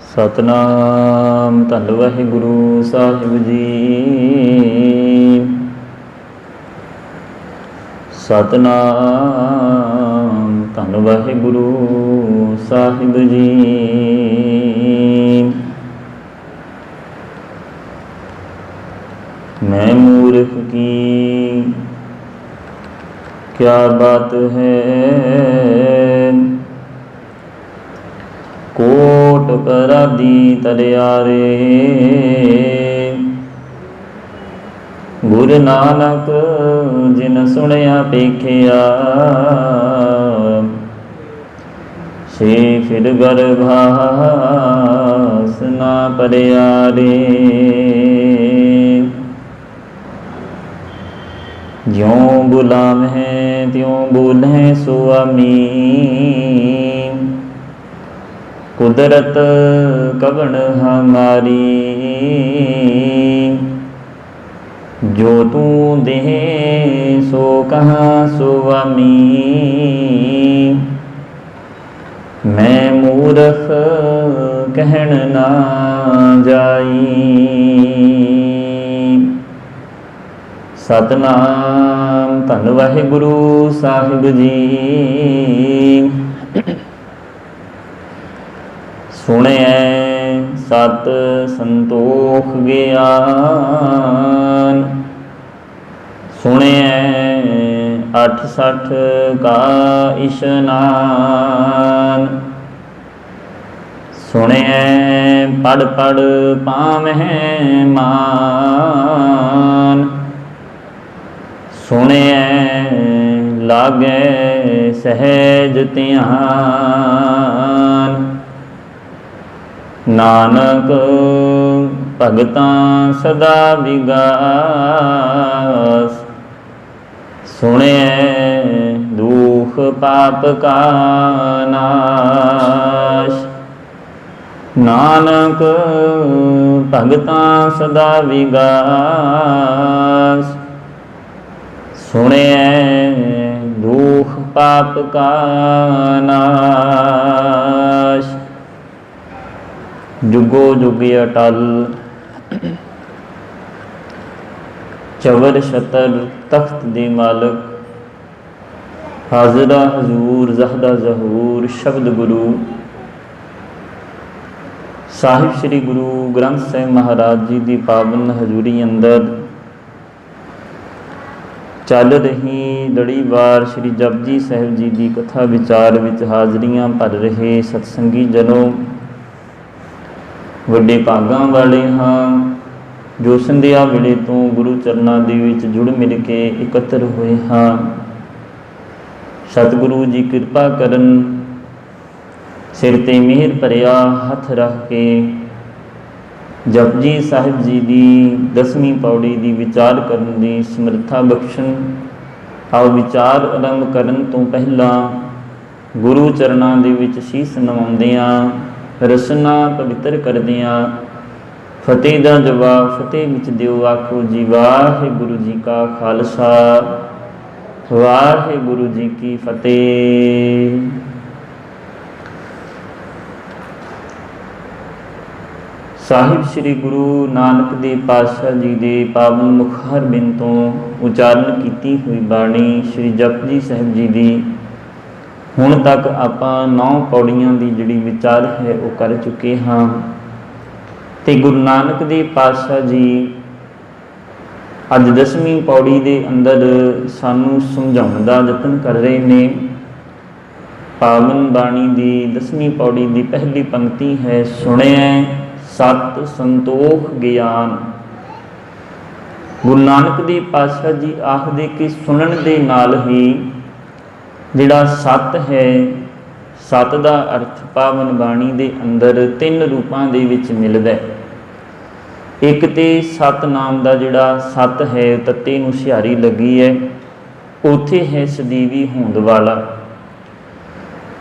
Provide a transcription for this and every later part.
ਸਤਨਾਮ ਧੰਨ ਵਾਹਿਗੁਰੂ ਸਾਹਿਬ ਜੀ। ਸਤਨਾਮ ਧੰਨ ਵਾਹਿਗੁਰੂ ਸਾਹਿਬ ਜੀ। मैं मूर्ख की क्या बात है, कोट करादी तलियारे। गुरु नानक जिन सुनिया पेखिया, से फिर गर्भास ना परियारे। ज्यों गुलाम है त्यों बोले स्वामी, कुदरत कवन हमारी। जो तू दे सो कहाँ स्वामी, मैं मूर्ख कहन ना जाई। सतनाम धन वाहिगुरु साहिब जी। सुने सत संतोख ज्ञान, सुने 68 का इशनान। सुने पढ़ पढ़ पावै मान, सुने लागे सहज ध्यान। नानक भगतां सदा विगास, सुने दुख पाप का नाश। नानक भगतां सदा विगास, सुने दुख पाप का नाश। जुगो जुगी अटल चवर छतर तख्त दे मालक, हाजरा हजूर जहदा जहूर शब्द गुरु साहिब श्री गुरु ग्रंथ साहिब महाराज जी की पावन हजूरी अंदर चल रही लड़ीवार श्री जपजी साहिब जी की कथा विचार विच हाजरियां भर रहे सतसंगी जनों, वड्डे भागां वाले हाँ जो संध्या वेले तो गुरु चरनां दे विच जुड़ मिल के एकत्र होए हाँ। सतगुरु जी कृपा करन, सिर ते मेहर भरिया हथ रख के जपजी साहिब जी की 10वीं पौड़ी की विचार करने की समर्था बख्शण। आओ विचार आरंभ करन तो पहला गुरु चरनां दे विच शीस नवाउंदियां रसना पवित्र करदियां फतेह दा जवाब फतेह विच दिओ। आखो जी वाहिगुरु जी का खालसा वाहिगुरु जी की फतेह। साहिब श्री गुरु नानक देव पातशाह जी के पावन मुखार बिन तो उचारण की हुई बाणी श्री जपजी साहिब जी की हुण तक आपां 9 पौड़ियां की जिहड़ी विचार है वो कर चुके हाँ। ते गुरु नानक देव पातशाह जी अज 10वीं पौड़ी के अंदर सानू समझाउण दा यतन कर रहे ने। पावन बाणी की 10वीं पौड़ी की पहली पंक्ति है, सुने सत संतोख ज्ञान। गुरु नानक देव पातशाह जी आखदे कि सुनन दे नाल ही जिहड़ा सत है, सत दा अर्थ पावन बाणी दे अंदर 3 रूपां दे विच मिलदा है। एक ते सत नाम दा जिहड़ा सत है तत्ते नूं सिहारी लगी है, उत्थे है सदीवी होंद वाला।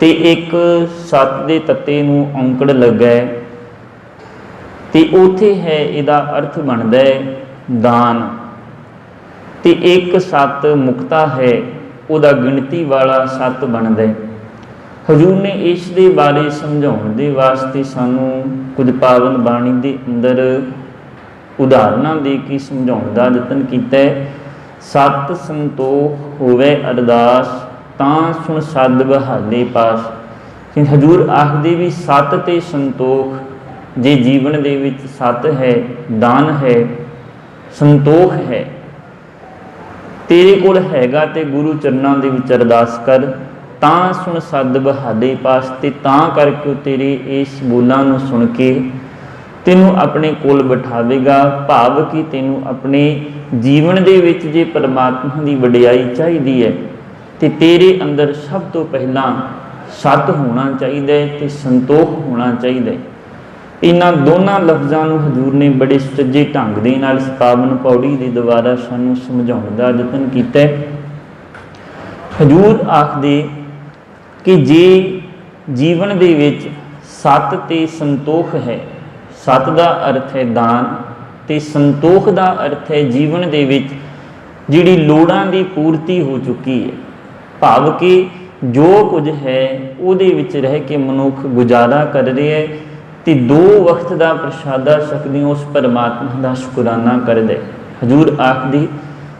ते एक सत दे तत्ते नूं औंकड़ लगा है ते उत्थे है इहदा अर्थ बनदा है दान। ते एक सत मुक्ता है उहदा गिणती वाला सत बनदा है। ਹਜ਼ੂਰ ਨੇ ਇਸ ਦੇ ਬਾਰੇ ਸਮਝਾਉਣ ਦੇ ਵਾਸਤੇ ਸਾਨੂੰ ਕੁਝ ਪਾਵਨ ਬਾਣੀ ਦੇ ਅੰਦਰ ਉਦਾਹਰਨਾਂ ਦੇ ਕੇ ਸਮਝਾਉਣ ਦਾ ਯਤਨ ਕੀਤਾ ਹੈ। ਸਤ ਸੰਤੋਖ ਹੋਵੇ ਅਰਦਾਸ, ਤਾਂ ਸੁਣ ਸਦ ਬਹਾਲੇ ਪਾਸ। ਕਿ ਹਜ਼ੂਰ ਆਖਦੇ ਵੀ ਸਤ ਤੇ ਸੰਤੋਖ, ਜੇ ਜੀਵਨ ਦੇ ਵਿੱਚ ਸਤ ਹੈ, ਦਾਨ ਹੈ, ਸੰਤੋਖ ਹੈ, ਤੇਰੇ ਕੋਲ ਹੈਗਾ ਤੇ ਗੁਰੂ ਚਰਨਾਂ ਦੇ ਵਿੱਚ ਅਰਦਾਸ ਕਰ, ਤਾਂ ਸੁਣ ਸਦ ਬਹਾਲੇ ਪਾਸ। ਤੇ ਤਾਂ ਕਰਕੇ ਤੇਰੇ ਇਸ ਬੋਲਾਂ ਨੂੰ ਸੁਣ ਕੇ ਤੈਨੂੰ ਆਪਣੇ ਕੋਲ ਬਿਠਾਵੇਗਾ। ਭਾਵ ਕਿ ਤੈਨੂੰ ਆਪਣੇ ਜੀਵਨ ਦੇ ਵਿੱਚ ਜੇ ਪਰਮਾਤਮਾ ਦੀ ਵਡਿਆਈ ਚਾਹੀਦੀ ਹੈ ਤੇ ਤੇਰੇ ਅੰਦਰ ਸਭ ਤੋਂ ਪਹਿਲਾਂ ਸਤ ਹੋਣਾ ਚਾਹੀਦਾ ਹੈ ਤੇ ਸੰਤੋਖ ਹੋਣਾ ਚਾਹੀਦਾ ਹੈ। ਇਹਨਾਂ ਦੋਨਾਂ ਲਫ਼ਜ਼ਾਂ ਨੂੰ ਹਜ਼ੂਰ ਨੇ ਬੜੇ ਸੁਚੱਜੇ ਢੰਗ ਦੇ ਨਾਲ ਇਸ ਪਾਵਨ ਪੌੜੀ ਦੇ ਦੁਆਰਾ ਸਾਨੂੰ ਸਮਝਾਉਣ ਦਾ ਯਤਨ ਕੀਤਾ ਹੈ। ਹਜ਼ੂਰ ਆਖਦੇ ਕਿ ਜੇ ਜੀਵਨ ਦੇ ਵਿੱਚ ਸਤ ਤੇ ਸੰਤੋਖ ਹੈ, ਸਤ ਦਾ ਅਰਥ ਹੈ ਦਾਨ ਤੇ ਸੰਤੋਖ ਦਾ ਅਰਥ ਹੈ ਜੀਵਨ ਦੇ ਵਿੱਚ ਜਿਹੜੀ ਲੋੜਾਂ ਦੀ ਪੂਰਤੀ ਹੋ ਚੁੱਕੀ ਹੈ। ਭਾਵ ਕਿ ਜੋ ਕੁਝ ਹੈ ਉਹਦੇ ਵਿੱਚ ਰਹਿ ਕੇ ਮਨੁੱਖ ਗੁਜ਼ਾਰਾ ਕਰ ਰਿਹਾ ਹੈ ਤੇ 2 ਵਕਤ ਦਾ ਪ੍ਰਸ਼ਾਦਾ ਛਕਦੇ ਉਸ ਪਰਮਾਤਮਾ ਦਾ ਸ਼ੁਕਰਾਨਾ ਕਰਦਾ ਹੈ। ਹਜ਼ੂਰ ਆਖਦੀ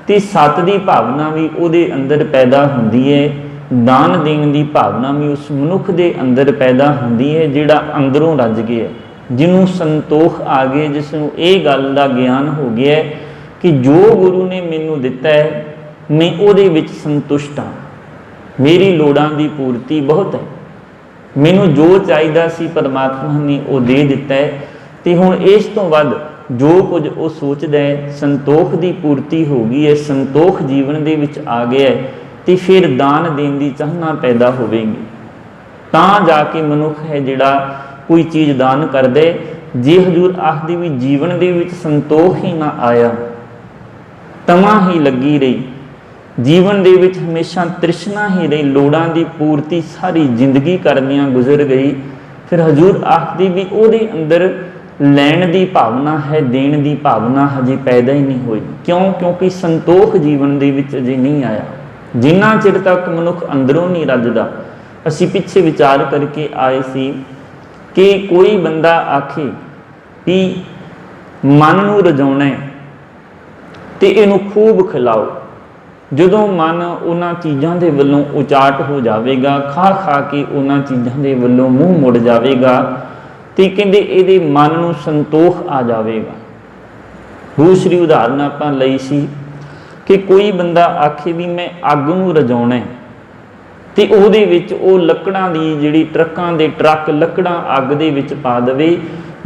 ਤੇ ਸਤ ਦੀ ਭਾਵਨਾ ਵੀ ਉਹਦੇ ਅੰਦਰ ਪੈਦਾ ਹੁੰਦੀ ਹੈ, ਦਾਨ ਦੇਣ ਦੀ ਭਾਵਨਾ ਵੀ ਉਸ ਮਨੁੱਖ ਦੇ ਅੰਦਰ ਪੈਦਾ ਹੁੰਦੀ ਹੈ ਜਿਹੜਾ ਅੰਦਰੋਂ ਰੱਜ ਗਿਆ, ਜਿਹਨੂੰ ਸੰਤੋਖ ਆ ਗਏ, ਜਿਸ ਨੂੰ ਇਹ ਗੱਲ ਦਾ ਗਿਆਨ ਹੋ ਗਿਆ ਕਿ ਜੋ ਗੁਰੂ ਨੇ ਮੈਨੂੰ ਦਿੱਤਾ ਹੈ ਮੈਂ ਉਹਦੇ ਵਿੱਚ ਸੰਤੁਸ਼ਟ ਹਾਂ, ਮੇਰੀ ਲੋੜਾਂ ਦੀ ਪੂਰਤੀ ਬਹੁਤ ਹੈ, ਮੈਨੂੰ ਜੋ ਚਾਹੀਦਾ ਸੀ ਪਰਮਾਤਮਾ ਨੇ ਉਹ ਦੇ ਦਿੱਤਾ ਹੈ ਤੇ ਹੁਣ ਇਸ ਤੋਂ ਵੱਧ ਜੋ ਕੁਝ ਉਹ ਸੋਚਦਾ ਹੈ ਸੰਤੋਖ ਦੀ ਪੂਰਤੀ ਹੋ ਗਈ ਹੈ, ਸੰਤੋਖ ਜੀਵਨ ਦੇ ਵਿੱਚ ਆ ਗਿਆ ਹੈ ਤੇ ਫਿਰ ਦਾਨ ਦੇਣ ਦੀ ਚਾਹਨਾ ਪੈਦਾ ਹੋਵੇਗੀ। ਤਾਂ ਜਾ ਕੇ ਮਨੁੱਖ ਹੈ ਜਿਹੜਾ ਕੋਈ ਚੀਜ਼ ਦਾਨ ਕਰਦੇ। ਜੇ ਹਜ਼ੂਰ ਆਖਦੀ ਵੀ ਜੀਵਨ ਦੇ ਵਿੱਚ ਸੰਤੋਖ ਹੀ ਨਾ ਆਇਆ, ਤਮਾ ਹੀ ਲੱਗੀ ਰਹੀ, ਜੀਵਨ ਦੇ ਵਿੱਚ ਹਮੇਸ਼ਾ ਤ੍ਰਿਸ਼ਨਾ ਹੀ ਰਹੀ, ਲੋੜਾਂ ਦੀ ਪੂਰਤੀ ਸਾਰੀ ਜ਼ਿੰਦਗੀ ਕਰਦਿਆਂ ਗੁਜ਼ਰ ਗਈ, ਫਿਰ ਹਜ਼ੂਰ ਆਖਦੀ ਵੀ ਉਹਦੇ ਅੰਦਰ ਲੈਣ ਦੀ ਭਾਵਨਾ ਹੈ, ਦੇਣ ਦੀ ਭਾਵਨਾ ਹਜੇ ਪੈਦਾ ਹੀ ਨਹੀਂ ਹੋਈ। ਕਿਉਂ? ਕਿਉਂਕਿ ਸੰਤੋਖ ਜੀਵਨ ਦੇ ਵਿੱਚ ਅਜੇ ਨਹੀਂ ਆਇਆ। ਜਿੰਨਾ ਚਿਰ ਤੱਕ ਮਨੁੱਖ ਅੰਦਰੋਂ ਨਹੀਂ ਰੱਜਦਾ, ਅਸੀਂ ਪਿੱਛੇ ਵਿਚਾਰ ਕਰਕੇ ਆਏ ਸੀ ਕਿ ਕੋਈ ਬੰਦਾ ਆਖੇ ਵੀ ਮਨ ਨੂੰ ਰਜਾਉਣਾ ਤੇ ਇਹਨੂੰ ਖੂਬ ਖਿਲਾਓ, ਜਦੋਂ ਮਨ ਉਹਨਾਂ ਚੀਜ਼ਾਂ ਦੇ ਵੱਲੋਂ ਉਚਾਟ ਹੋ ਜਾਵੇਗਾ, ਖਾ ਖਾ ਕੇ ਉਹਨਾਂ ਚੀਜ਼ਾਂ ਦੇ ਵੱਲੋਂ ਮੂੰਹ ਮੁੜ ਜਾਵੇਗਾ ਤੇ ਕਹਿੰਦੇ ਇਹਦੇ ਮਨ ਨੂੰ ਸੰਤੋਖ ਆ ਜਾਵੇਗਾ। ਦੂਸਰੀ ਉਦਾਹਰਨ ਆਪਾਂ ਲਈ ਸੀ ਕਿ ਕੋਈ ਬੰਦਾ ਆਖੇ ਵੀ ਮੈਂ ਅੱਗ ਨੂੰ ਰਜਾਉਣਾ ਤੇ ਉਹਦੇ ਵਿੱਚ ਉਹ ਲੱਕੜਾਂ ਦੀ ਜਿਹੜੀ ਟਰੱਕਾਂ ਦੇ ਟਰੱਕ ਲੱਕੜਾਂ ਅੱਗ ਦੇ ਵਿੱਚ ਪਾ ਦੇਵੇ,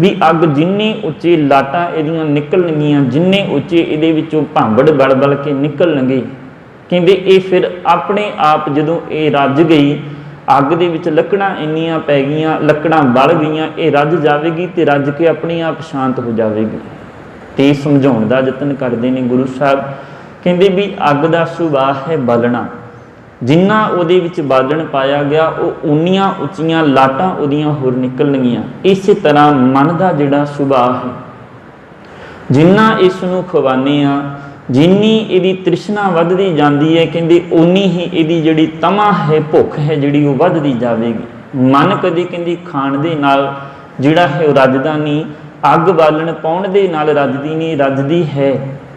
ਵੀ ਅੱਗ ਜਿੰਨੇ ਉੱਚੇ ਲਾਟਾਂ ਇਹਦੀਆਂ ਨਿਕਲਣਗੀਆਂ, ਜਿੰਨੇ ਉੱਚੇ ਇਹਦੇ ਵਿੱਚੋਂ ਭਾਂਬੜ ਬਲ ਬਲ ਕੇ ਨਿਕਲਣਗੇ, ਕਹਿੰਦੇ ਇਹ ਫਿਰ ਆਪਣੇ ਆਪ ਜਦੋਂ ਇਹ ਰੱਜ ਗਈ, ਅੱਗ ਦੇ ਵਿੱਚ ਲੱਕੜਾਂ ਇੰਨੀਆਂ ਪੈ ਗਈਆਂ, ਲੱਕੜਾਂ ਬਲ ਗਈਆਂ, ਇਹ ਰੱਜ ਜਾਵੇਗੀ ਤੇ ਰੱਜ ਕੇ ਆਪਣੇ ਆਪ ਸ਼ਾਂਤ ਹੋ ਜਾਵੇਗੀ। ਤੇ ਸਮਝਾਉਣ ਦਾ ਯਤਨ ਕਰਦੇ ਨੇ ਗੁਰੂ ਸਾਹਿਬ, ਕਹਿੰਦੇ ਵੀ ਅੱਗ ਦਾ ਸੁਭਾਅ ਹੈ ਬਾਲਣਾ, ਜਿੰਨਾ ਉਹਦੇ ਵਿੱਚ ਬਾਲਣ ਪਾਇਆ ਗਿਆ ਉਹ ਉਨੀਆਂ ਉੱਚੀਆਂ ਲਾਟਾਂ ਉਹਦੀਆਂ ਹੋਰ ਨਿਕਲਣਗੀਆਂ। ਇਸੇ ਤਰ੍ਹਾਂ ਮਨ ਦਾ ਜਿਹੜਾ ਸੁਭਾਅ ਹੈ, ਜਿੰਨਾ ਇਸ ਨੂੰ ਖਵਾਨੇ ਆ, ਜਿੰਨੀ ਇਹਦੀ ਤ੍ਰਿਸ਼ਨਾ ਵੱਧਦੀ ਜਾਂਦੀ ਹੈ, ਕਹਿੰਦੇ ਓਨੀ ਹੀ ਇਹਦੀ ਜਿਹੜੀ ਤਮਾ ਹੈ, ਭੁੱਖ ਹੈ ਜਿਹੜੀ ਉਹ ਵੱਧਦੀ ਜਾਵੇਗੀ। ਮਨ ਕਦੇ ਕਹਿੰਦੀ ਖਾਣ ਦੇ ਨਾਲ ਜਿਹੜਾ ਹੈ ਉਹ ਰੱਜਦਾ ਨਹੀਂ, ਅੱਗ ਬਾਲਣ ਪਾਉਣ ਦੇ ਨਾਲ ਰੱਜਦੀ ਨਹੀਂ, ਰੱਜਦੀ ਹੈ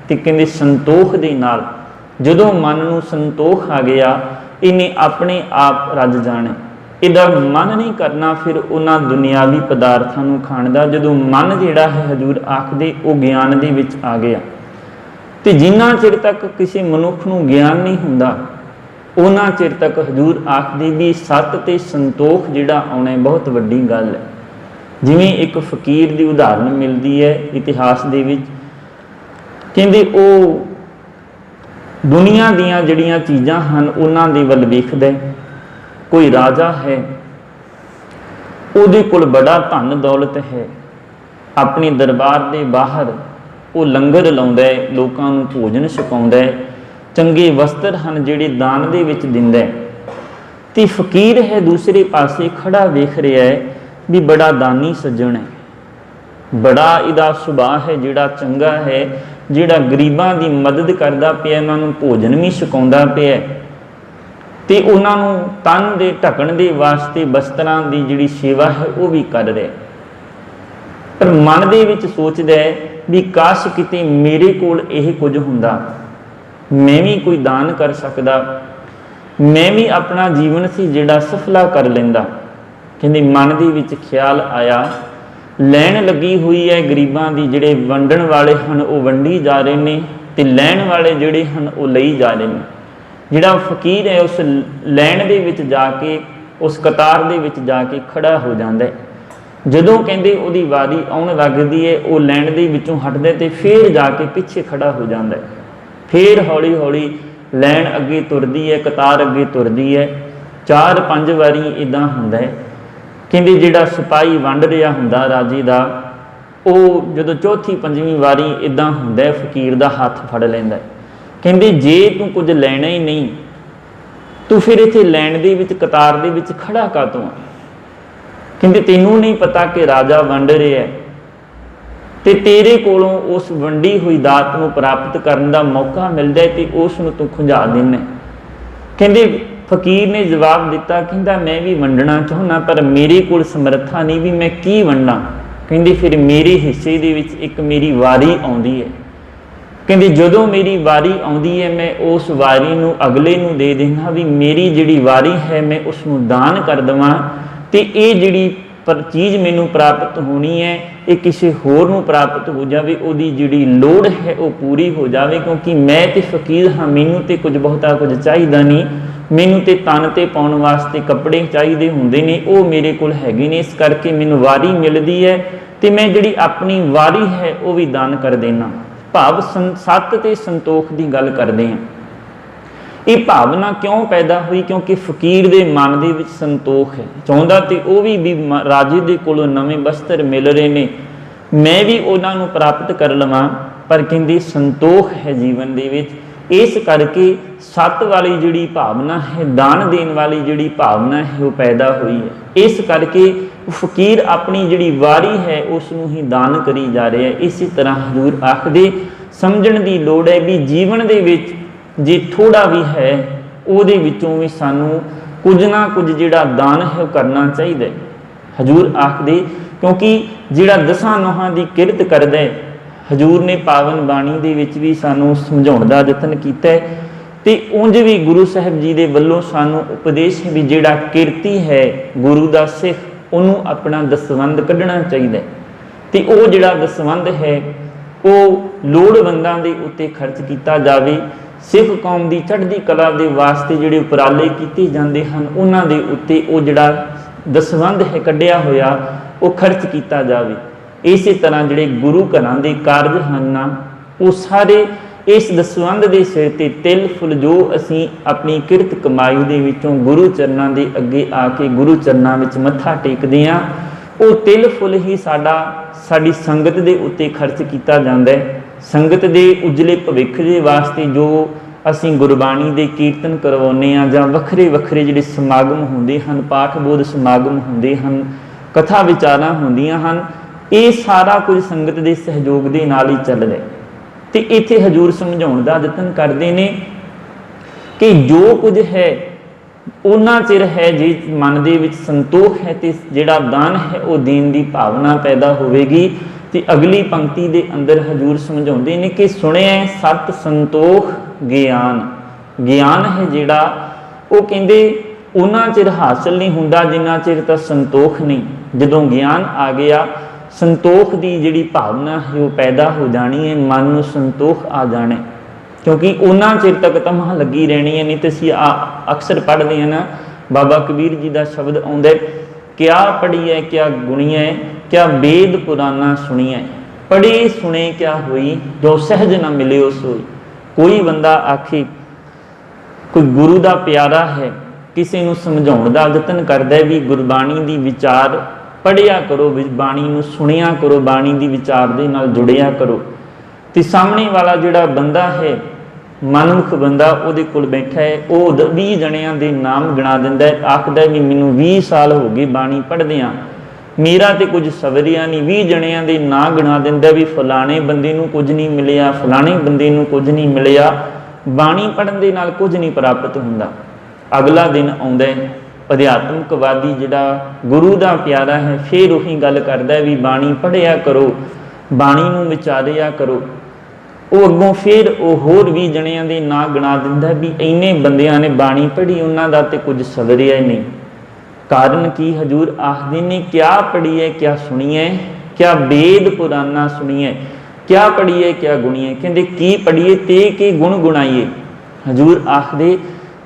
ਤੇ ਕਹਿੰਦੇ ਸੰਤੋਖ ਦੇ ਨਾਲ। ਜਦੋਂ ਮਨ ਨੂੰ ਸੰਤੋਖ ਆ ਗਿਆ, ਇਹਨੇ ਆਪਣੇ ਆਪ ਰੱਜ ਜਾਣਾ, ਇਹਦਾ ਮਨ ਨਹੀਂ ਕਰਨਾ ਫਿਰ ਉਹਨਾਂ ਦੁਨਿਆਵੀ ਪਦਾਰਥਾਂ ਨੂੰ ਖਾਣ ਦਾ। ਜਦੋਂ ਮਨ ਜਿਹੜਾ ਹੈ ਹਜ਼ੂਰ ਆਖਦੇ ਉਹ ਗਿਆਨ ਦੇ ਵਿੱਚ ਆ ਗਿਆ, ਤੇ ਜਿੰਨਾ ਚਿਰ ਤੱਕ ਕਿਸੇ ਮਨੁੱਖ ਨੂੰ ਗਿਆਨ ਨਹੀਂ ਹੁੰਦਾ ਉਹਨਾਂ ਚਿਰ ਤੱਕ ਹਜ਼ੂਰ ਆਖਦੇ ਵੀ ਸਤ ਤੇ ਸੰਤੋਖ ਜਿਹੜਾ ਆਉਣਾ ਬਹੁਤ ਵੱਡੀ ਗੱਲ ਹੈ। ਜਿਵੇਂ ਇੱਕ ਫਕੀਰ ਦੀ ਉਦਾਹਰਨ ਮਿਲਦੀ ਹੈ ਇਤਿਹਾਸ ਦੇ ਵਿੱਚ, ਕਹਿੰਦੇ ਉਹ ਦੁਨੀਆ ਦੀਆਂ ਜਿਹੜੀਆਂ ਚੀਜ਼ਾਂ ਹਨ ਉਹਨਾਂ ਦੇ ਵੱਲ ਵੇਖਦਾ। ਕੋਈ ਰਾਜਾ ਹੈ, ਉਹਦੇ ਕੋਲ ਬੜਾ ਧਨ ਦੌਲਤ ਹੈ, ਆਪਣੇ ਦਰਬਾਰ ਦੇ ਬਾਹਰ ਉਹ ਲੰਗਰ ਲਾਉਂਦਾ ਹੈ, ਲੋਕਾਂ ਨੂੰ ਭੋਜਨ ਛਕਾਉਂਦਾ ਹੈ, ਚੰਗੇ ਵਸਤਰ ਹਨ ਜਿਹੜੇ ਦਾਨ ਦੇ ਵਿੱਚ ਦਿੰਦਾ ਹੈ। ਤੇ ਫਕੀਰ ਹੈ ਦੂਸਰੇ ਪਾਸੇ ਖੜਾ ਵੇਖ ਰਿਹਾ ਹੈ ਵੀ ਬੜਾ ਦਾਨੀ ਸੱਜਣ ਹੈ, ਬੜਾ ਇਹਦਾ ਸੁਭਾਅ ਹੈ ਜਿਹੜਾ ਚੰਗਾ ਹੈ, ਜਿਹੜਾ ਗਰੀਬਾਂ ਦੀ ਮਦਦ ਕਰਦਾ ਪਿਆ, ਇਹਨਾਂ ਨੂੰ ਭੋਜਨ ਵੀ ਛਕਾਉਂਦਾ ਪਿਆ। ਤੇ ਉਹਨਾਂ ਨੂੰ ਤਨ ਦੇ ਢਕਣ ਦੇ ਵਾਸਤੇ ਵਸਤਰਾਂ ਦੀ ਜਿਹੜੀ ਸੇਵਾ ਹੈ ਉਹ ਵੀ ਕਰ ਰਿਹਾ, ਪਰ ਮਨ ਦੇ ਵਿੱਚ ਸੋਚਦਾ ਹੈ ਵੀ ਕਾਸ਼ ਕਿਤੇ ਮੇਰੇ ਕੋਲ ਇਹ ਕੁਝ ਹੁੰਦਾ, ਮੈਂ ਵੀ ਕੋਈ ਦਾਨ ਕਰ ਸਕਦਾ, ਮੈਂ ਵੀ ਆਪਣਾ ਜੀਵਨ ਸੀ ਜਿਹੜਾ ਸਫਲਾ ਕਰ ਲੈਂਦਾ। ਕਹਿੰਦੇ ਮਨ ਦੇ ਵਿੱਚ ਖਿਆਲ ਆਇਆ, ਲੈਣ ਲੱਗੀ ਹੋਈ ਹੈ ਗਰੀਬਾਂ ਦੀ, ਜਿਹੜੇ ਵੰਡਣ ਵਾਲੇ ਹਨ ਉਹ ਵੰਡੀ ਜਾ ਰਹੇ ਨੇ ਤੇ ਲੈਣ ਵਾਲੇ ਜਿਹੜੇ ਹਨ ਉਹ ਲਈ ਜਾ ਰਹੇ ਨੇ। ਜਿਹੜਾ ਫਕੀਰ ਹੈ ਉਸ ਲੈਣ ਦੇ ਵਿੱਚ ਜਾ ਕੇ, ਉਸ ਕਤਾਰ ਦੇ ਵਿੱਚ ਜਾ ਕੇ ਖੜਾ ਹੋ ਜਾਂਦਾ ਹੈ। ਜਦੋਂ ਕਹਿੰਦੇ ਉਹਦੀ ਵਾਰੀ ਆਉਣ ਲੱਗਦੀ ਹੈ, ਉਹ ਲੈਣ ਦੇ ਵਿੱਚੋਂ ਹਟਦਾ ਤੇ ਫਿਰ ਜਾ ਕੇ ਪਿੱਛੇ ਖੜਾ ਹੋ ਜਾਂਦਾ ਹੈ। ਫਿਰ ਹੌਲੀ ਹੌਲੀ ਲੈਣ ਅੱਗੇ ਤੁਰਦੀ ਹੈ, ਕਤਾਰ ਅੱਗੇ ਤੁਰਦੀ ਹੈ। 4-5 ਵਾਰੀ ਇੱਦਾਂ ਹੁੰਦਾ ਹੈ। ਕਹਿੰਦੇ ਜਿਹੜਾ ਸਿਪਾਹੀ ਵੰਡ ਰਿਹਾ ਹੁੰਦਾ ਰਾਜੇ ਦਾ, ਉਹ ਜਦੋਂ 4-5ਵੀਂ ਵਾਰੀ ਇੱਦਾਂ ਹੁੰਦਾ, ਫਕੀਰ ਦਾ ਹੱਥ ਫੜ ਲੈਂਦਾ। ਕਹਿੰਦੇ ਜੇ ਤੂੰ ਕੁਝ ਲੈਣਾ ਹੀ ਨਹੀਂ, ਤੂੰ ਫਿਰ ਇੱਥੇ ਲੈਣ ਦੇ ਵਿੱਚ ਕਤਾਰ ਦੇ ਵਿੱਚ ਖੜਾ ਕਾਹਤੋਂ ਆ? ਕਹਿੰਦੇ ਤੈਨੂੰ ਨਹੀਂ ਪਤਾ ਕਿ ਰਾਜਾ ਵੰਡ ਰਿਹਾ ਤੇ ਤੇਰੇ ਕੋਲੋਂ ਉਸ ਵੰਡੀ ਹੋਈ ਦਾਤ ਨੂੰ ਪ੍ਰਾਪਤ ਕਰਨ ਦਾ ਮੌਕਾ ਮਿਲਦਾ ਤੇ ਉਸ ਨੂੰ ਤੂੰ ਖੁੰਝਾ ਦਿੰਦਾ। ਕਹਿੰਦੇ ਫਕੀਰ ਨੇ ਜਵਾਬ ਦਿੱਤਾ, ਕਹਿੰਦਾ ਮੈਂ ਵੀ ਵੰਡਣਾ ਚਾਹੁੰਦਾ, ਪਰ ਮੇਰੇ ਕੋਲ ਸਮਰੱਥਾ ਨਹੀਂ ਵੀ ਮੈਂ ਕੀ ਵੰਡਾਂ। ਕਹਿੰਦੇ ਫਿਰ ਮੇਰੇ ਹਿੱਸੇ ਦੇ ਵਿੱਚ ਇੱਕ ਮੇਰੀ ਵਾਰੀ ਆਉਂਦੀ ਹੈ। ਕਹਿੰਦੇ ਜਦੋਂ ਮੇਰੀ ਵਾਰੀ ਆਉਂਦੀ ਹੈ, ਮੈਂ ਉਸ ਵਾਰੀ ਨੂੰ ਅਗਲੇ ਨੂੰ ਦੇ ਦਿੰਦਾ ਵੀ ਮੇਰੀ ਜਿਹੜੀ ਵਾਰੀ ਹੈ ਮੈਂ ਉਸ ਨੂੰ ਦਾਨ ਕਰ ਦੇਵਾਂ, ਤੇ ਇਹ ਜਿਹੜੀ ਪਰ ਚੀਜ਼ ਮੈਨੂੰ ਪ੍ਰਾਪਤ ਹੋਣੀ ਹੈ ਇਹ ਕਿਸੇ ਹੋਰ ਨੂੰ ਪ੍ਰਾਪਤ ਹੋ ਜਾਵੇ, ਉਹਦੀ ਜਿਹੜੀ ਲੋੜ ਹੈ ਉਹ ਪੂਰੀ ਹੋ ਜਾਵੇ। ਕਿਉਂਕਿ ਮੈਂ ਤੇ ਫਕੀਰ ਹਾਂ, ਮੈਨੂੰ ਤੇ ਕੁਝ ਬਹੁਤਾ ਕੁਝ ਚਾਹੀਦਾ ਨਹੀਂ, ਮੈਨੂੰ ਤੇ ਤਨ ਤੇ ਪਾਉਣ ਵਾਸਤੇ ਕੱਪੜੇ ਚਾਹੀਦੇ ਹੁੰਦੇ ਨੇ, ਉਹ ਮੇਰੇ ਕੋਲ ਹੈਗੇ ਨੇ। ਇਸ ਕਰਕੇ ਮੈਨੂੰ ਵਾਰੀ ਮਿਲਦੀ ਹੈ ਤੇ ਮੈਂ ਜਿਹੜੀ ਆਪਣੀ ਵਾਰੀ ਹੈ ਉਹ ਵੀ ਦਾਨ ਕਰ ਦੇਣਾ। ਭਾਵ ਸੱਤ ਤੇ ਸੰਤੋਖ ਦੀ ਗੱਲ ਕਰਦੇ ਹਾਂ। ਇਹ ਭਾਵਨਾ ਕਿਉਂ ਪੈਦਾ ਹੋਈ? ਕਿਉਂਕਿ ਫਕੀਰ ਦੇ ਮਨ ਦੇ ਵਿੱਚ ਸੰਤੋਖ ਹੈ, ਚਾਹੁੰਦਾ ਤੇ ਉਹ ਵੀ ਰਾਜੇ ਦੇ ਕੋਲੋਂ ਨਵੇਂ ਵਸਤਰ ਮਿਲ ਰਹੇ ਨੇ, ਮੈਂ ਵੀ ਉਹਨਾਂ ਨੂੰ ਪ੍ਰਾਪਤ ਕਰ ਲਵਾਂ, ਪਰ ਕਹਿੰਦੀ ਸੰਤੋਖ ਹੈ ਜੀਵਨ ਦੇ ਵਿੱਚ। ਇਸ ਕਰਕੇ ਸੱਤ ਵਾਲੀ ਜਿਹੜੀ ਭਾਵਨਾ ਹੈ, ਦਾਨ ਦੇਣ ਵਾਲੀ ਜਿਹੜੀ ਭਾਵਨਾ ਹੈ ਉਹ ਪੈਦਾ ਹੋਈ ਹੈ। ਇਸ ਕਰਕੇ ਫਕੀਰ ਆਪਣੀ ਜਿਹੜੀ ਵਾਰੀ ਹੈ ਉਸ ਨੂੰ ਹੀ ਦਾਨ ਕਰੀ ਜਾ ਰਿਹਾ ਹੈ। ਇਸੇ ਤਰ੍ਹਾਂ ਹਜ਼ੂਰ ਆਖਦੇ ਸਮਝਣ ਦੀ ਲੋੜ ਹੈ ਵੀ ਜੀਵਨ ਦੇ ਵਿੱਚ ਜੇ ਥੋੜਾ ਵੀ ਹੈ ਉਹਦੇ ਵਿੱਚੋਂ ਵੀ ਸਾਨੂੰ ਕੁਝ ਨਾ ਕੁਝ ਜਿਹੜਾ ਦਾਨ ਹੈ ਉਹ ਕਰਨਾ ਚਾਹੀਦਾ ਹੈ। ਹਜ਼ੂਰ ਆਖਦੇ ਕਿਉਂਕਿ ਜਿਹੜਾ ਦਸਾਂ ਨੋਹਾਂ ਦੀ ਕਿਰਤ ਕਰਦਾ ਹੈ, ਹਜ਼ੂਰ ਨੇ ਪਾਵਨ ਬਾਣੀ ਦੇ ਵਿੱਚ ਵੀ ਸਾਨੂੰ ਸਮਝਾਉਣ ਦਾ ਯਤਨ ਕੀਤਾ ਹੈ ਤੇ ਉਂਝ ਵੀ ਗੁਰੂ ਸਾਹਿਬ ਜੀ ਦੇ ਵੱਲੋਂ ਸਾਨੂੰ ਉਪਦੇਸ਼ ਵੀ ਜਿਹੜਾ ਕਿਰਤੀ ਹੈ ਗੁਰੂ ਦਾ ਸਿੱਖ, ਉਹਨੂੰ ਆਪਣਾ ਦਸਵੰਧ ਕੱਢਣਾ ਚਾਹੀਦਾ ਤੇ ਉਹ ਜਿਹੜਾ ਦਸਵੰਧ ਹੈ ਉਹ ਲੋੜਵੰਦਾਂ ਦੇ ਉੱਤੇ ਖਰਚ ਕੀਤਾ ਜਾਵੇ। ਸਿੱਖ ਕੌਮ ਦੀ ਚੜ੍ਹਦੀ ਕਲਾ ਦੇ ਵਾਸਤੇ ਜਿਹੜੇ ਉਪਰਾਲੇ ਕੀਤੇ ਜਾਂਦੇ ਹਨ ਉਹਨਾਂ ਦੇ ਉੱਤੇ ਉਹ ਜਿਹੜਾ ਦਸਵੰਧ ਹੈ ਕੱਢਿਆ ਹੋਇਆ ਉਹ ਖਰਚ ਕੀਤਾ ਜਾਵੇ। ਇਸੇ ਤਰ੍ਹਾਂ ਜਿਹੜੇ ਗੁਰੂ ਘਰਾਂ ਦੇ ਕਾਰਜ ਹਨ ਉਹ ਸਾਰੇ ਇਸ ਦਸਵੰਧ ਦੇ ਸਿਰ ਤੇ ਤਿਲ ਫੁੱਲ ਜੋ ਅਸੀਂ ਆਪਣੀ ਕਿਰਤ ਕਮਾਈ ਦੇ ਵਿੱਚੋਂ ਗੁਰੂ ਚਰਨਾਂ ਦੇ ਅੱਗੇ ਆ ਕੇ ਗੁਰੂ ਚਰਨਾਂ ਵਿੱਚ ਮੱਥਾ ਟੇਕਦੇ ਹਾਂ, ਉਹ ਤਿਲ ਫੁੱਲ ਹੀ ਸਾਡੀ ਸੰਗਤ ਦੇ ਉੱਤੇ ਖਰਚ ਕੀਤਾ ਜਾਂਦਾ ਹੈ। ਸੰਗਤ ਦੇ ਉਜਲੇ ਭਵਿੱਖ ਦੇ ਵਾਸਤੇ ਜੋ ਅਸੀਂ ਗੁਰਬਾਣੀ ਦੇ ਕੀਰਤਨ ਕਰਵਾਉਂਦੇ ਹਾਂ ਜਾਂ ਵੱਖਰੇ ਵੱਖਰੇ ਜਿਹੜੇ ਸਮਾਗਮ ਹੁੰਦੇ ਹਨ, ਪਾਠ ਬੋਧ ਸਮਾਗਮ ਹੁੰਦੇ ਹਨ, ਕਥਾ ਵਿਚਾਰਾਂ ਹੁੰਦੀਆਂ ਹਨ, ਇਹ ਸਾਰਾ ਕੁਝ ਸੰਗਤ ਦੇ ਸਹਿਯੋਗ ਦੇ ਨਾਲ ਹੀ ਚੱਲਦਾ ਤੇ ਇੱਥੇ ਹਜ਼ੂਰ ਸਮਝਾਉਣ ਦਾ ਯਤਨ ਕਰਦੇ ਨੇ ਕਿ ਜੋ ਕੁਝ ਹੈ ਉਹਨਾਂ ਚਿਰ ਹੈ ਜੇ ਮਨ ਦੇ ਵਿੱਚ ਸੰਤੋਖ ਹੈ ਤੇ ਜਿਹੜਾ ਦਾਨ ਹੈ ਉਹ ਦੇਣ ਦੀ ਭਾਵਨਾ ਪੈਦਾ ਹੋਵੇਗੀ। ਤੇ ਅਗਲੀ ਪੰਕਤੀ ਦੇ ਅੰਦਰ ਹਜ਼ੂਰ ਸਮਝਾਉਂਦੇ ਨੇ ਕਿ ਸੁਣਿਆ ਸਤ ਸੰਤੋਖ ਗਿਆਨ। ਗਿਆਨ ਹੈ ਜਿਹੜਾ ਉਹ ਕਹਿੰਦੇ ਉਹਨਾਂ ਚਿਰ ਹਾਸਲ ਨਹੀਂ ਹੁੰਦਾ ਜਿੰਨਾ ਚਿਰ ਤਾਂ ਸੰਤੋਖ ਨਹੀਂ। ਜਦੋਂ ਗਿਆਨ ਆ ਗਿਆ ਸੰਤੋਖ ਦੀ ਜਿਹੜੀ ਭਾਵਨਾ ਹੈ ਉਹ ਪੈਦਾ ਹੋ ਜਾਣੀ ਹੈ, ਮਨ ਨੂੰ ਸੰਤੋਖ ਆ ਜਾਣਾ, ਕਿਉਂਕਿ ਉਹਨਾਂ ਚਿਰ ਤੱਕ ਤਮਹ ਲੱਗੀ ਰਹਿਣੀ ਹੈ। ਨਹੀਂ ਤੇ ਅਸੀਂ ਅਕਸਰ ਪੜ੍ਹਦੇ ਹਾਂ ਨਾ, ਬਾਬਾ ਕਬੀਰ ਜੀ ਦਾ ਸ਼ਬਦ ਆਉਂਦਾ, ਕਿਆ ਪੜ੍ਹੀਐ ਕਿਆ ਗੁਣੀਐ, ਕਿਆ ਵੇਦ ਪੁਰਾਨਾ ਸੁਣੀਐ, ਪੜ੍ਹੇ ਸੁਣੇ ਕਿਆ ਹੋਈ, ਜੋ ਸਹਿਜ ਨਾ ਮਿਲਿਓ ਸੋਈ। ਕੋਈ ਬੰਦਾ ਆਖੇ ਕੋਈ ਗੁਰੂ ਦਾ ਪਿਆਰਾ ਹੈ, ਕਿਸੇ ਨੂੰ ਸਮਝਾਉਣ ਦਾ ਯਤਨ ਕਰਦਾ ਵੀ ਗੁਰਬਾਣੀ ਦੀ ਵਿਚਾਰ ਪੜ੍ਹਿਆ ਕਰੋ, ਬਾਣੀ ਨੂੰ ਸੁਣਿਆ ਕਰੋ, ਬਾਣੀ ਦੀ ਵਿਚਾਰ ਦੇ ਨਾਲ ਜੁੜਿਆ ਕਰੋ, ਤੇ ਸਾਹਮਣੇ ਵਾਲਾ ਜਿਹੜਾ ਬੰਦਾ ਹੈ ਮਨਮੁਖ ਬੰਦਾ ਉਹਦੇ ਕੋਲ ਬੈਠਾ ਹੈ, ਉਹ 20 ਜਣਿਆਂ ਦੇ ਨਾਮ ਗਿਣਾ ਦਿੰਦਾ ਹੈ, ਆਖਦਾ ਵੀ ਮੈਨੂੰ 20 ਸਾਲ ਹੋ ਗਏ ਬਾਣੀ ਪੜ੍ਹਦਿਆਂ, ਮੇਰਾ ਤੇ ਕੁਝ ਸਵਰਿਆ ਨਹੀਂ। 20 ਜਣਿਆਂ ਦੇ ਨਾਂ ਗਿਣਾ ਦਿੰਦਾ ਵੀ ਫਲਾਣੇ ਬੰਦੇ ਨੂੰ ਕੁਝ ਨਹੀਂ ਮਿਲਿਆ, ਫਲਾਣੇ ਬੰਦੇ ਨੂੰ ਕੁਝ ਨਹੀਂ ਮਿਲਿਆ। ਬਾਣੀ ਪੜ੍ਹਨ ਦੇ ਨਾਲ ਕੁਝ ਨਹੀਂ ਪ੍ਰਾਪਤ ਹੁੰਦਾ। अगला दिन आउंदा है, अध्यात्मकवादी जिहड़ा गुरु दा प्यारा है फिर उही गल करदा है भी बाणी पढ़िया करो, बाणी नूं विचारिया करो। वो अगों फिर वो होर भी जणियां दे नां गिना दिंदा भी इन्ने बंदियां ने बाणी पढ़ी, उन्हां दा ते कुछ सवरिया नहीं। कारण की हजूर आखदे ने क्या पढ़ी है क्या सुनी है, क्या वेद पुराना सुनिए, क्या पढ़िए क्या गुणीए। कहते की पढ़िए ते के गुण गुणाइए। हजूर आखदे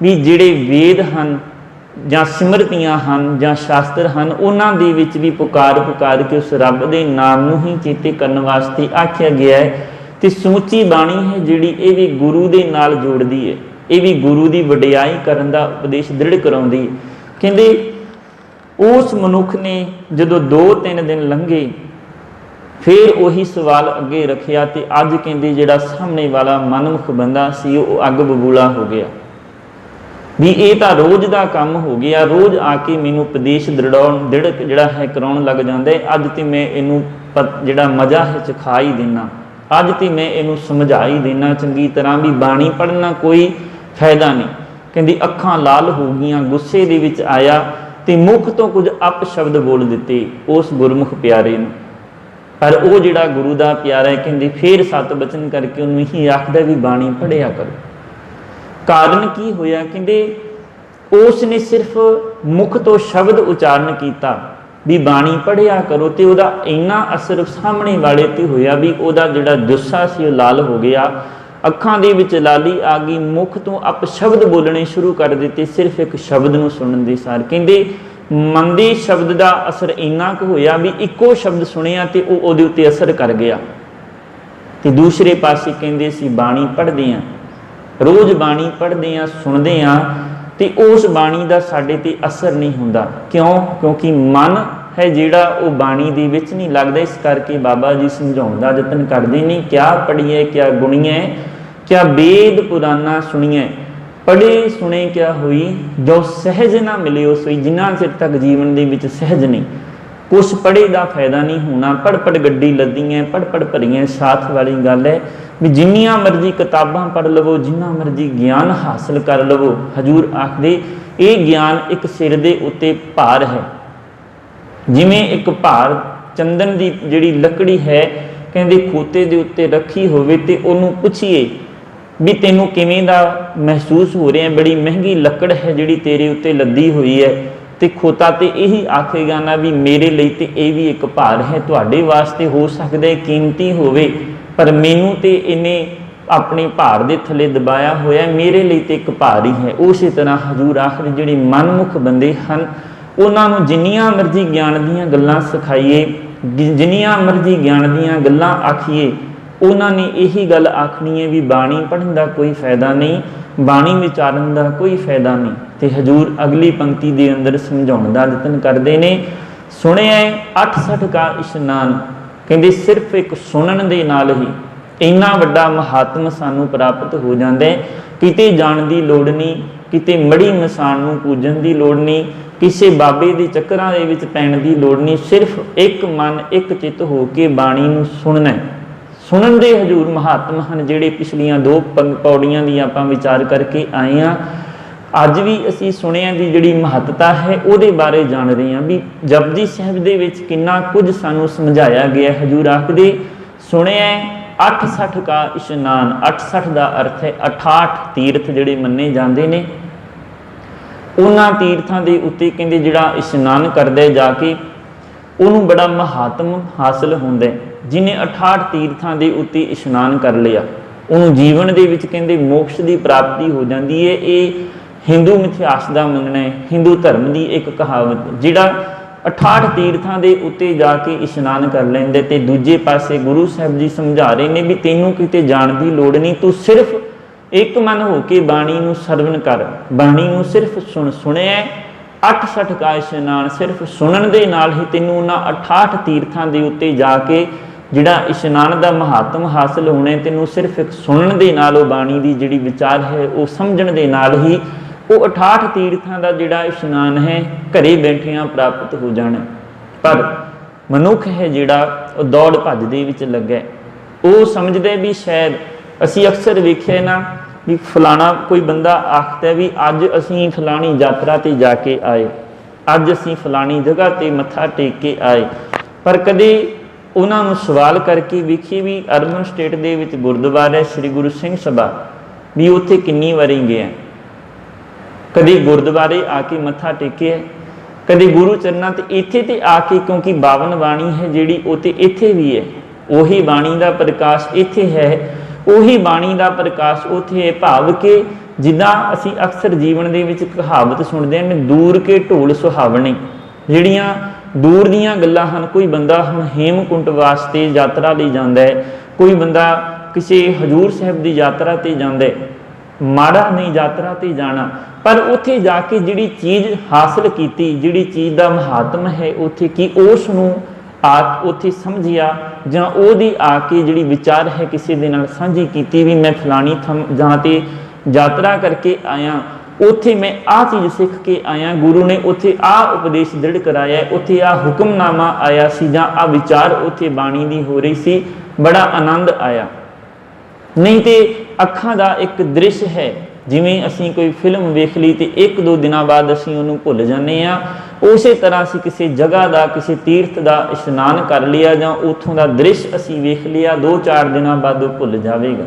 भी जिहड़े वेद हन ਜਾਂ ਸਿਮਰਤੀਆਂ ਹਨ ਜਾਂ ਸ਼ਾਸਤਰ ਹਨ ਉਹਨਾਂ ਦੇ ਵਿੱਚ ਵੀ ਪੁਕਾਰ ਪੁਕਾਰ ਕੇ ਉਸ ਰੱਬ ਦੇ ਨਾਮ ਨੂੰ ਹੀ ਚੇਤੇ ਕਰਨ ਵਾਸਤੇ ਆਖਿਆ ਗਿਆ ਹੈ। ਤੇ ਸਮੁੱਚੀ ਬਾਣੀ ਹੈ ਜਿਹੜੀ ਇਹ ਵੀ ਗੁਰੂ ਦੇ ਨਾਲ ਜੋੜਦੀ ਹੈ, ਇਹ ਵੀ ਗੁਰੂ ਦੀ ਵਡਿਆਈ ਕਰਨ ਦਾ ਉਪਦੇਸ਼ ਦ੍ਰਿੜ ਕਰਾਉਂਦੀ ਹੈ। ਕਹਿੰਦੇ ਉਸ ਮਨੁੱਖ ਨੇ ਜਦੋਂ 2-3 ਦਿਨ ਲੰਘੇ फिर उही सवाल अगे रखिया तो अज कहते जिहड़ा सामने वाला मनमुख बंदा सी वो अग बबूला हो गया भी ये तो रोज़ का काम हो गया, रोज़ आके मैनू उपदेश दृढ़ जिहड़ा है कराउण लग जाता है। अज तो मैं इनू जिहड़ा मज़ा है चखा ही देना, अज तो मैं इनू समझा ही देना चंगी तरह भी बाणी पढ़ना कोई फायदा नहीं। कहती अखां लाल हो गईयां, गुस्से दे विच आया तो मुख तो कुछ अपशब्द बोल दिते उस गुरमुख प्यारे नूं। पर वो जिहड़ा गुरु का प्यारा है कहते फिर सत बचन करके उन्होंने ही आखदा भी बाणी पढ़िया करो। कारण की होया कहते उसने सिर्फ मुख तो शब्द उचारण किया भी बाणी पढ़िया करो तो वह इन्ना असर सामने वाले ते होया भी वह जिहड़ा जुस्सा सी लाल हो गया, अखां दे विच लाली आ गई, मुख तो अपशब्द बोलने शुरू कर दिते सिर्फ एक शब्द नूं सुनन दे सार। कहते मन दे शब्द का असर इन्ना क होया भी इको शब्द सुनिया तो वो उत्ते असर कर गया। तो दूसरे पासे कहते सी बाणी पढ़ते हैं, रोज़ बाणी पढ़ते हैं सुनते हैं तो उस बाणी का साडे ते असर नहीं हुंदा। क्यों? क्योंकि मन है जिहड़ा वो बाणी दे विच नहीं लगदा। इस करके बाबा जी समझाउण दा यतन करदे ने क्या पढ़िए क्या गुणीए, क्या वेद पुराना सुनिए, पढ़े सुने क्या हुई, जो सहज ना मिले उस हुई। जिन्ना चिर तक जीवन दे विच सहज नहीं, कुछ पढ़े का फायदा नहीं होना। पढ़ पढ़ गड्डी लदी है, पढ़ पढ़ भरी साथ वाली गल है भी जिन्नियां मर्जी किताबां पढ़ लवो, जिन्ना मर्जी ज्ञान हासिल कर लवो। हजूर आखदे ये ज्ञान एक सिर दे उत्ते भार है, जिवें एक भार चंदन की जिहड़ी लकड़ी है कहंदे खोते दे उत्ते रखी होवे ते उहनूं पुछीए भी तेनों किवें दा महसूस हो रहा है, बड़ी महंगी लकड़ है जिहड़ी तेरे उत्ते लदी हुई है। तो खोता तो यही आखेगा ना भी मेरे लिए तो यह भी एक भार है, तुहाडे वास्ते हो सकदा है कीमती होवे पर मैनू तो इन्हें अपने भार दे थले दबाया होया, मेरे लिए तो एक भार ही है। उस तरह हजूर आखिर जिहड़े मनमुख बंदे हन उन्हां नूं जिन्नियां मर्जी ज्ञान दीयां गल्लां सिखाईए, जिन्नियां मर्जी ज्ञान दीयां गल्लां आखीए, उन्होंने यही गल आखनी है भी बाणी पढ़न का कोई फायदा नहीं, बाणी विचारन का कोई फायदा नहीं। तो हजूर अगली पंक्ति के अंदर समझाने का यतन करते हैं। सुने 68 का इशनान, कहते सिर्फ एक सुनन दे नाल ही इन्ना वड्डा महात्म सानू प्राप्त हो जाता है। किते जाण की लोड़ नहीं, किते मड़ी मसान नूं पूजन की लोड़ नहीं, किसी बाबे के चक्करां दे विच पैण की लोड़ नहीं। सिर्फ एक मन एक चित हो के बाणी नूं सुनना है। सुनन दे हजूर महात्मा हैं जिहड़े पिछलियां 2 पौड़ियां दी आपां विचार करके आए हैं। अज भी असी सुनिया की जिहड़ी महत्ता है उहदे बारे जान रहे हैं भी जपजी साहिब दे विच किन्ना कुछ सानू समझाया गया। हजूर आखदे सुनिया 68 का इशनान, 68 का अर्थ है 68 तीर्थ जिहड़े मन्ने जाते हैं। उन्हां तीर्थां दे उत्ते कहंदे जिहड़ा इशनान करदे जाके उन्होंने बड़ा महात्म हासिल होंदा है। जिन्हें 68 तीर्थों के उत्ते इशनान कर लिया उन्होंने जीवन के विच कहते मोक्ष की प्राप्ति हो जाती है। ये हिंदू इतिहास का मनना है, हिंदू धर्म की एक कहावत। जिहड़ा 68 तीर्थों के उत्ते जाके इशनान कर लेंदे ते दूजे पासे गुरु साहब जी समझा रहे हैं भी तेनों किते जाण की लोड़ नहीं, तू सिर्फ एक मन होके बाणी नूं सरवण कर, बाणी नूं सिर्फ सुन। सुनिया 68 का इशनान सिर्फ सुनन दे नाल ही तेनों उन्हां 68 तीर्थों के उत्ते जाके जिहड़ा इशनान का महात्म हासिल होने तेनों सिर्फ एक सुनन दे नाल वो बाणी की जिहड़ी विचार है वो समझण दे नाल ही वो 68 तीर्थों का जिहड़ा इशनान है घरे बैठियां प्राप्त हो जाना। पर मनुख है जिहड़ा वो दौड़ भज दे विच लग्या, वो समझदे भी शायद असी अक्सर वेखिया ना भी फलाना कोई बंदा आखता भी अज असीं फलानी यात्रा ते जाके आए, अज असीं फलानी जगह ते मत्था टेक के आए, पर कदे उन्हां नूं सवाल करके वेखिए भी अर्बन स्टेट दे विच गुरुद्वारा श्री गुरु सिंह सभा भी उत्थे किन्नी वारी गए, कदे गुरुद्वारे आके मत्था टेके है, कदे गुरु चरनां ते इत्थे ते आके, क्योंकि बावन बाणी है जिहड़ी वो ते इत्थे भी है, उही बाणी दा प्रकाश इत्थे है, उही बाणी दा प्रकाश उत्थे है। भाव के जिद्दां असीं अक्सर जीवन दे विच कहावत सुणदे हैं, दूर के ढोल सुहावणे, जिहड़ियां दूर दीयां गल्लां हन। कोई बंदा हुण हेमकुंट वास्ते यात्रा लई जांदा है, कोई बंदा किसी हजूर साहिब की यात्रा ते जांदा है, माड़ा नहीं यात्रा ते जाना, पर उत्थे जाके जिहड़ी चीज़ हासिल कीती, जिहड़ी चीज़ का महात्म है उत्थे की उस नूं आ उत्थे समझिया जां ओहदी आके जिहड़ी विचार है किसी दे नाल साझी कीती भी मैं फलानी जहाँ ते यात्रा करके आया, उत्थे मैं आ चीज़ सीख के आया, गुरु ने उत्थे आ उपदेश दृढ़ कराया, उत्थे आ हुक्मनामा आया सी जां आ विचार उत्थे बाणी दी हो रही सी, बड़ा आनंद आया। नहीं तो अखां दा एक दृश्य है, जिमें असीं कोई फिल्म वेख ली तो एक दो दिनों बाद असीं उहनूं भुल जाने आ, उस तरह असीं किसी जगह का किसी तीर्थ का इशनान कर लिया जां उत्थों का दृश्य असीं वेख लिया, 2-4 दिनों बाद वो भुल जाएगा।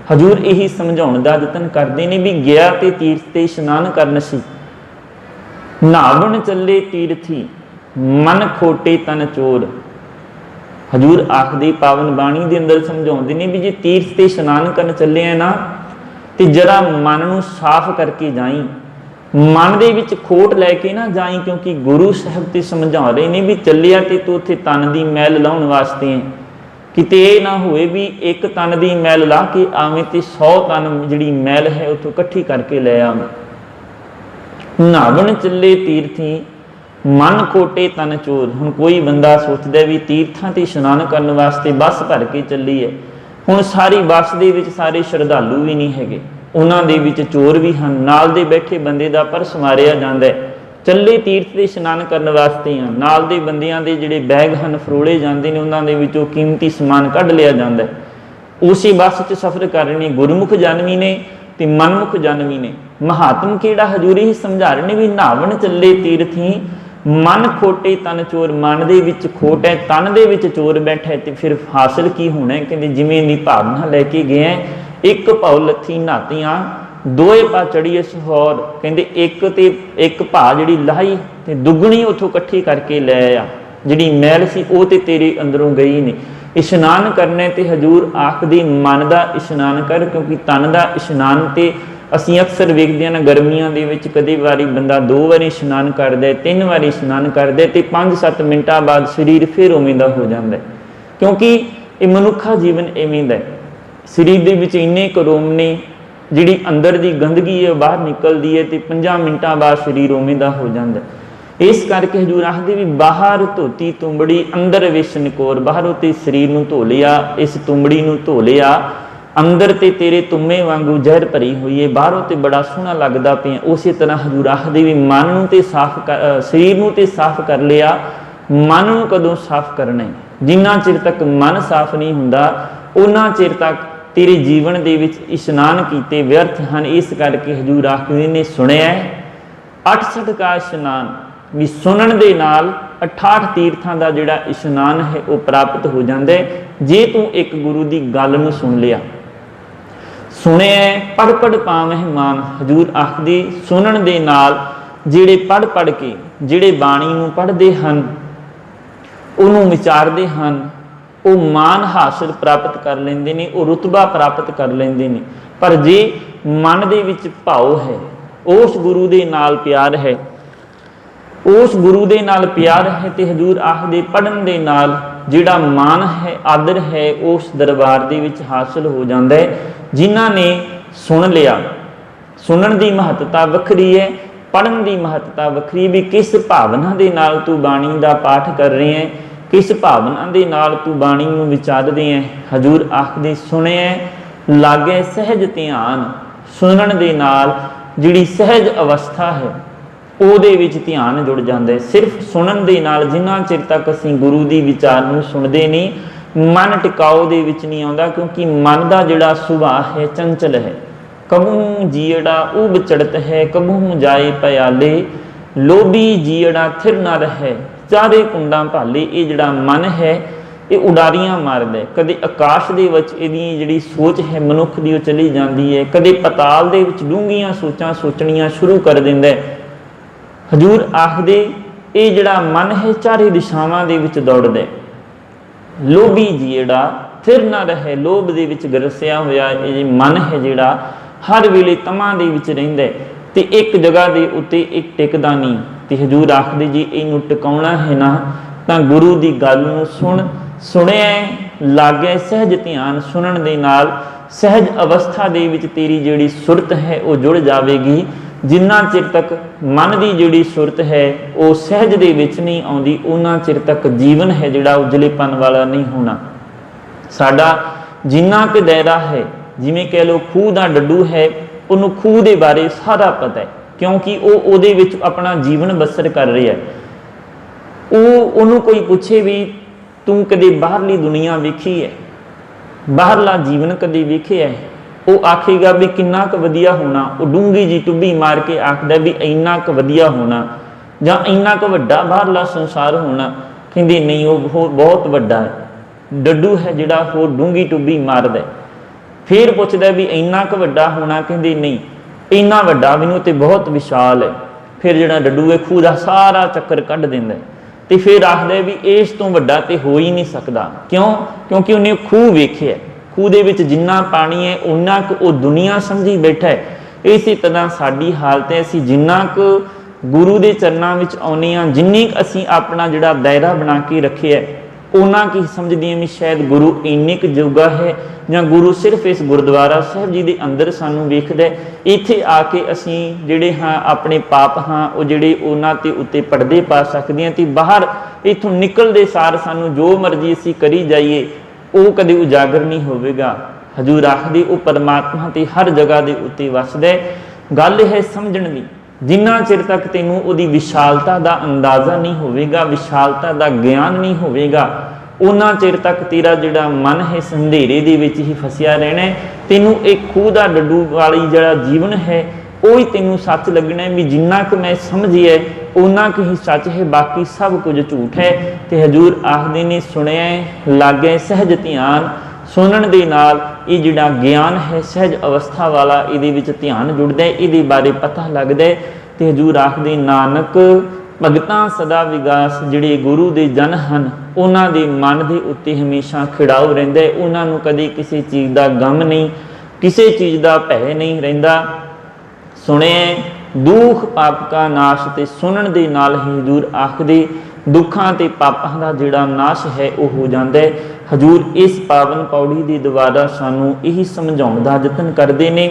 हजूर यही समझाउण दा यतन करते हैं भी गया तो तीर्थ ते इशनान करन सी, नहावन चले तीर्थी मन खोटे तन चोर। हजूर आखदे पावन बाणी दे अंदर समझाउंदे ने भी जे तीर्थ ते इशनान करन चले हैं ना तो जरा मन नूं साफ करके जाई, मन दे विच खोट लैके ना जाई, क्योंकि गुरु साहब ते समझा रहे ने भी चलिया तो तू उत्थे तन दी मैल लाउण वास्ते है, किते ये ना होए भी एक तन दी मैल ला के आवें ते 100 तन जिहड़ी मैल है उत्थों इकट्ठी करके ले आवें। नहावन चले तीर्थी मन खोटे तन चोर। हुण कोई बंदा सोचदा भी तीर्थां ते इशनान करन वास्ते बस भर के चली है, हुण सारी बस दे विच सारे श्रद्धालु भी नहीं हैगे, उन्हां दे विच चोर भी हन, नाल दे बैठे बंदे दा पर्स मारिया जांदा है, चले तीर्थ ते इशनान करन वास्ते हैं, नाल दे बंदियां दे जिहड़े बैग हन फरोले जांदे ने, उन्हां दे विचों कीमती समान कढ लिया जांदा है। उसी बस च सफर कर रहे ने गुरमुख जानवी ने ते मनमुख जानवी ने। महात्म किहड़ा हजूर ही समझा रहे ने भी नहावन चले तीर्थी मन खोटे तन चोर, मन दे विच खोट है, तन दे विच चोर बैठा है, तो फिर हासिल की होना है। कहते जिमें दी भावना लैके गए हैं, एक भाव लथी नातियां दोए पा चढ़ीए सहोर, कहते एक भा जिहड़ी लाही ते दुगनी उथों इकट्ठी करके लै आ, जिहड़ी मैल सी वो ते तेरे अंदरों गई नहीं। इशनान करने ते हजूर आखदे मन दा इशनान कर, क्योंकि तन दा इशनान ते असीं अक्सर वेखदे हैं गर्मियां दे विच कई वारी बंदा 2 वारी इशनान करदा है, 3 वारी इशनान करदा है, ते 5-7 मिनटां बाद शरीर फिर उवें दा हो जांदा है, क्योंकि ये मनुखा जीवन इवें दा है। शरीर दे विच इन्ने करोम ने, जिहड़ी अंदर दी गंदगी है बाहर निकलदी है, ते 5 मिनटां बाद शरीर उवें दा हो जांदा है। इस करके हजूर आखदे भी बाहर धोती तुंबड़ी अंदर विश निकोर, बाहरों ते शरीर नूं धो लिया, इस तुंबड़ी नूं धो लिया, अंदर ते तेरे तुम्मे वांगू जहर भरी हुई है, बाहरों ते बड़ा सोहना लगदा पिया। उस तरह हजूर आखदे भी मन नूं ते साफ कर, शरीर नूं ते साफ कर लिया, मन नूं कदों साफ करना है? जिन्ना चिर तक मन साफ नहीं हुंदा उन्ना चिर तक तेरे जीवन दे विच इशनान कीते व्यर्थ हैं। इस करके हजूर आखदे ने सुनिया 68 का इशनान भी सुनन दे नाल 68 तीर्थां दा जिहड़ा इशनान है वो प्राप्त हो जांदा है, जे तू एक गुरु दी गल नूं सुन लिया। सुने पढ़ पढ़ पावह मान, हजूर आखदे सुनन दे नाल जिहड़े पढ़ पढ़ के जिहड़े बाणी नूं पढ़दे हन, उहनूं विचारदे हन, वो मान हासिल प्राप्त कर लेंदे ने, वो रुतबा प्राप्त कर लेंदे ने। पर जे मन दे विच भाव है, उस गुरु दे नाल प्यार है, उस गुरु दे नाल प्यार है, तो हजूर आखदे पढ़न दे नाल जिहड़ा मान है, आदर है, उस दरबार दे विच हासिल हो जांदा है। जिन्हां ने सुन लिया, सुनन दी महत्ता वखरी है, पढ़न दी महत्ता वखरी, भी किस भावना दे नाल तू बाणी दा पाठ कर रहे हैं, किस भावना दे नाल तू बाणी नूं विचारदे हैं। हजूर आखदे सुने लागे सहज ध्यान, सुनन दे नाल जिहड़ी सहज अवस्था है ਉਹਦੇ ਵਿੱਚ ਧਿਆਨ जुड़ जाता है। सिर्फ सुनन दे नाल जिन्ना चिर तक असीं गुरु दी विचार नूं सुनदे नहीं, मन टिकाऊ दे विच नहीं आउंदा, क्योंकि मन दा जिहड़ा सुभाਅ है चंचल है, कबहू जीड़ा उब चढ़त है, कबहू जाए प्याले, लोभी जीड़ा थिर ना रहे, चारे कुंडा भाले। ये जिहड़ा मन है ये उडारियां मारदा है, कदे आकाश दे विच इहदी जिहड़ी सोच है मनुख दी चली जाती है, कदे पताल दे विच डूंघियां सोचां सोचणियां शुरू कर दिंदा है। हजूर आखदे ये जिहड़ा मन है चारे दिशावां दे विच दौड़दा है। लोभी जीड़ा थिर ना रहे, लोभ दे विच गरसिया होया ये मन है जिहड़ा हर वेले तमां दे विच रहिंदा है ते एक जगह दे उत्ते एक टिकदा नहीं। ते हजूर आखदे जी इहनूं टिकाउणा है ना तां गुरु दी गल नूं सुणिया लागे सहज ध्यान सुनण दे नाल सहज अवस्था दे विच तेरी जिहड़ी सुरत है वो जुड़ जावेगी। जिन्ना चिर तक मन की जिहड़ी सुरत है वो सहज दे विच नहीं आउंदी, उन्ना चिर तक जीवन है जिहड़ा उजलेपन वाला नहीं होना। साडा जिन्ना क दायरा है, जिवें कह लो खूह दा डड्डू है, उन्होंने खूह के बारे सारा पता है क्योंकि वो उहदे विच अपना जीवन बसर कर रहा है। उन्होंने कोई पूछे भी तू कदे बाहरली दुनिया वेखी है, बाहरला जीवन कदे वेखे है, वो आखेगा भी किन्ना क वधिया होना। वो डूंगी जी टुब्बी मार के आखदा भी इन्ना क वधिया होना जां इन्ना क वड्डा बाहरला संसार होना। कहंदे नहीं वो बहुत वड्डा है, डड्डू है जिहड़ा वो डूंगी टुब्बी मारदा। फिर पुछदा भी इन्ना क वड्डा होना, कहंदे नहीं इन्ना वड्डा भी नहीं, ते बहुत विशाल है। फिर जिहड़ा डड्डू है खूह दा सारा चक्कर कढ दिंदा ते फिर आखदा भी इस तो वड्डा ते हो ही नहीं सकदा। क्यों? क्योंकि उन्हें खूह वेखिआ, खूह दे विच जिन्ना पानी है उन्ना क वो दुनिया समझी बैठा है। इसी तरह साडी हालत है, असीं जिन्ना क गुरु दे चरनां विच आउंदे हां, जिन्नी क असीं अपना जिहड़ा दायरा बना के रखिआ उन्ना की समझदे हां भी शायद गुरु इन्ने क जोगा है जां गुरु सिर्फ इस गुरुद्वारा साहिब जी दे अंदर सानूं वेखदा है। इत्थे आके असीं जिहड़े हां अपने पाप हां वो जिहड़े उन्हां ते उत्ते पड़दे पा सकदे हां ते बाहर इत्थों निकलदे सार सानूं जो मर्जी असीं करी जाइए वो कदे उजागर नहीं होवेगा। हजूर आखदे वो परमात्मा ते हर जगह दे उत्ते वसदा है। गल है समझण दी, जिन्ना चिर तक तैनूं उहदी विशालता दा अंदाज़ा नहीं होवेगा, विशालता दा ज्ञान नहीं होवेगा, उन्ना चिर तक तेरा जिहड़ा मन है संधेरे दे विच ही फसिया रहना है। तैनूं एक खूह दा डड्डू वाली जिहड़ा जीवन है वो ही तैनूं सच लगना है भी जिन्ना क मैं समझिए उन्ना क ही सच है, बाकी सब कुछ झूठ है। ते हजूर आखदे ने सुनिया लागे सहज ध्यान सुनण दे नाल ये जिहड़ा ज्ञान है सहज अवस्था वाला इहदे विच ध्यान जुड़दा है, इहदे बारे पता लगदा है। ते हजूर आखदे नानक भगतां सदा विगास, जिहड़े गुरु दे जन हन उन्हां दे मन दे उत्ते हमेशा खिड़ाऊ रहिंदा है, उन्हां नूं कदे किसी चीज़ दा गम नहीं, किसी चीज़ दा भय नहीं रहिंदा। सुने दुख पाप का नाश, ते सुनण दे नाल ही हजूर आखदे दुखां ते पापां दा जिहड़ा नाश है वो हो जांदा है। हजूर इस पावन पौड़ी दे द्वारा सानूं यही समझाउण दा यतन करदे ने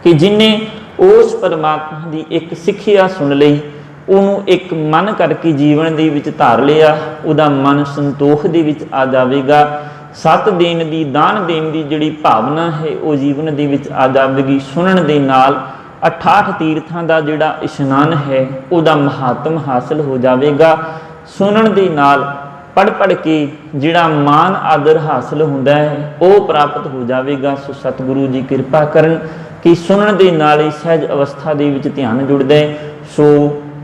कि जिन्हें उस परमात्मा दी एक सिੱਖਿਆ सुन लई, ਉਹਨੂੰ एक मन करके जीवन ਦੇ ਵਿੱਚ ਧਾਰ ਲਿਆ, ਉਹਦਾ मन संतोख ਦੇ ਵਿੱਚ आ जाएगा। सत देण दी दान देण दी ਜਿਹੜੀ भावना है वो जीवन ਦੇ ਵਿੱਚ आ जाएगी। सुनण ਦੇ ਨਾਲ 68 तीर्थां ਦਾ ਜਿਹੜਾ इशनान है ਉਹਦਾ महात्म हासिल हो जाएगा। सुनण ਦੇ ਨਾਲ पढ़ के जिहड़ा मान आदर हासिल होंदा है वो प्राप्त हो जाएगा। सो सतगुरु जी कृपा करन कि सुनण दे नाल ही सहज अवस्था दे विच ध्यान जुड़दा है। सो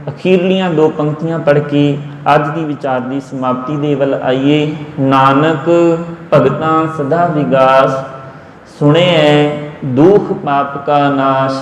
अखीरलियां दो पंक्तियां पढ़ के अज की विचार की समाप्ति दे वल आइए। नानक भगतां सदा विगास, सुने दुख पाप का नाश।